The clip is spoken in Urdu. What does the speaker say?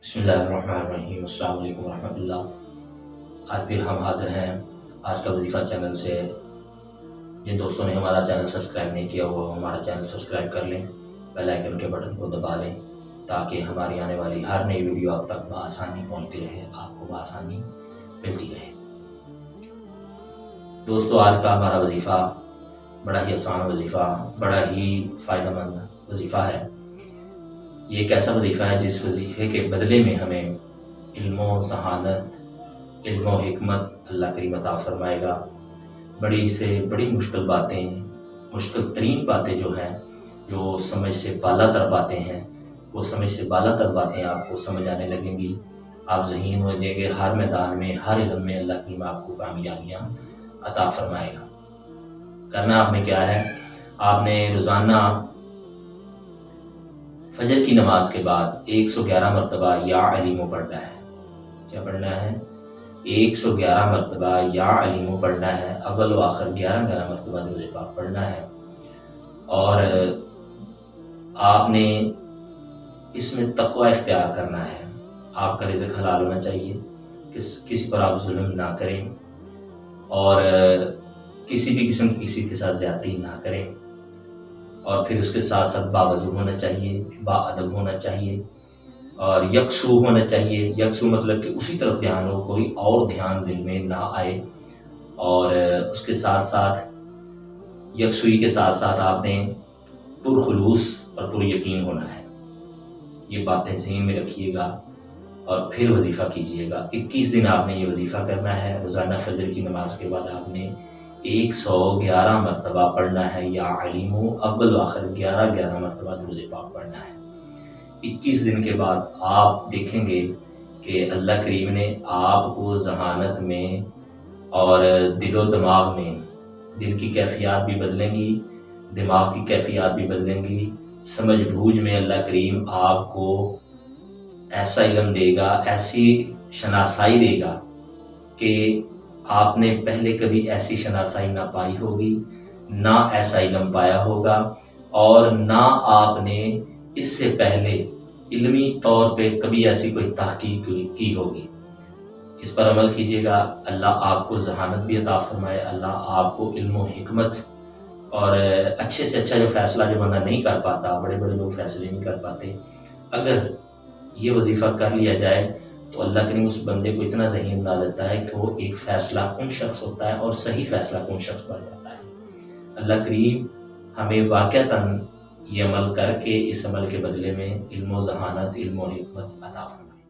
بسم اللہ الرحمن الرحیم، السلام علیکم ورحمۃ اللہ۔ آج پھر ہم حاضر ہیں آج کا وظیفہ چینل سے۔ جن دوستوں نے ہمارا چینل سبسکرائب نہیں کیا وہ ہمارا چینل سبسکرائب کر لیں، بیل آئیکن کے بٹن کو دبا لیں تاکہ ہماری آنے والی ہر نئی ویڈیو آپ تک بآسانی پہنچتی رہے، آپ کو بآسانی ملتی رہے۔ دوستو، آج کا ہمارا وظیفہ بڑا ہی آسان وظیفہ، بڑا ہی فائدہ مند وظیفہ ہے۔ یہ ایک ایسا وظیفہ ہے جس وظیفے کے بدلے میں ہمیں علم و ذہانت، علم و حکمت اللہ کریم عطا فرمائے گا۔ بڑی سے بڑی مشکل باتیں، مشکل ترین باتیں جو ہیں، جو سمجھ سے بالا تر باتیں ہیں، وہ سمجھ سے بالا تر باتیں آپ کو سمجھ آنے لگیں گی۔ آپ ذہین ہو جائیں گے، ہر میدان میں، ہر علم میں اللہ کریم آپ کو کامیابیاں عطا فرمائے گا۔ کرنا آپ نے کیا ہے؟ آپ نے روزانہ فجر کی نماز کے بعد 111 مرتبہ یا علیمو پڑھنا ہے۔ کیا پڑھنا ہے؟ 111 مرتبہ یا علیمو پڑھنا ہے۔ اول و آخر 11 مرتبہ درود پاک پڑھنا ہے۔ اور آپ نے اس میں تقوی اختیار کرنا ہے۔ آپ کا رزق حلال ہونا چاہیے، کسی پر آپ ظلم نہ کریں، اور کسی بھی قسم کی کسی کے ساتھ زیادتی نہ کریں، اور پھر اس کے ساتھ ساتھ باوضو ہونا چاہیے، با ادب ہونا چاہیے، اور یکسو ہونا چاہیے۔ یکسو مطلب کہ اسی طرف دھیان ہو، کوئی اور دھیان دل میں نہ آئے، اور اس کے ساتھ ساتھ یکسوئی کے ساتھ ساتھ آپ نے پرخلوص اور پر یقین ہونا ہے۔ یہ باتیں ذہن میں رکھیے گا اور پھر وظیفہ کیجئے گا۔ 21 دن آپ نے یہ وظیفہ کرنا ہے۔ روزانہ فجر کی نماز کے بعد آپ نے 111 مرتبہ پڑھنا ہے یا علیمو، اول و آخر 11 مرتبہ درود پاک پڑھنا ہے۔ 21 دن کے بعد آپ دیکھیں گے کہ اللہ کریم نے آپ کو ذہانت میں اور دل و دماغ میں، دل کی کیفیات بھی بدلیں گی، دماغ کی کیفیات بھی بدلیں گی، سمجھ بوجھ میں اللہ کریم آپ کو ایسا علم دے گا، ایسی شناسائی دے گا کہ آپ نے پہلے کبھی ایسی شناسائی نہ پائی ہوگی، نہ ایسا علم پایا ہوگا، اور نہ آپ نے اس سے پہلے علمی طور پہ کبھی ایسی کوئی تحقیق کی ہوگی۔ اس پر عمل کیجئے گا، اللہ آپ کو ذہانت بھی عطا فرمائے، اللہ آپ کو علم و حکمت، اور اچھے سے اچھا جو فیصلہ جو بندہ نہیں کر پاتا، بڑے بڑے لوگ فیصلے نہیں کر پاتے، اگر یہ وظیفہ کر لیا جائے تو اللہ کریم اس بندے کو اتنا ذہین بنا دیتا ہے کہ وہ ایک فیصلہ کن شخص ہوتا ہے اور صحیح فیصلہ کن شخص بن جاتا ہے۔ اللہ کریم ہمیں واقعتاً یہ عمل کر کے اس عمل کے بدلے میں علم و ذہانت، علم و حکمت عطا فرمائے۔